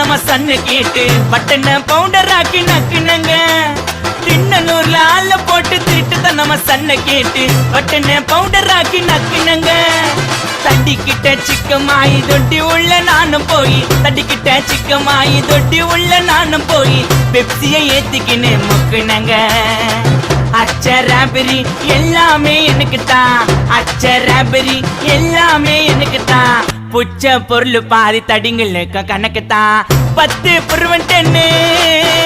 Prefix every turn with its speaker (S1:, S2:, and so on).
S1: நம்ம சன்னு கேட்டு பட்டன பவுடர் ஆக்கி நக்குனங்க திண்ணனூர்ல ஆள போட்டு திருட்டு நம்ம சன்ன கேட்டு பட்டன பவுடர் ஆக்கி நக்குனங்க தட்டிக்கிட்ட சிக்கமாயி தொட்டி உள்ள நானும் போய் தட்டிக்கிட்ட சிக்கமாயி தொட்டி உள்ள நானும் போய் பெப்சியை ஏத்திக்கின்னு முக்குனங்க அச்சராபெரி எல்லாமே எனக்கு தான் அச்சராபெரி எல்லாமே எனக்கு தான் புச்ச பொருள் பாதி தடிங்களுக்கு கணக்கு தான் 10 புருவன் 10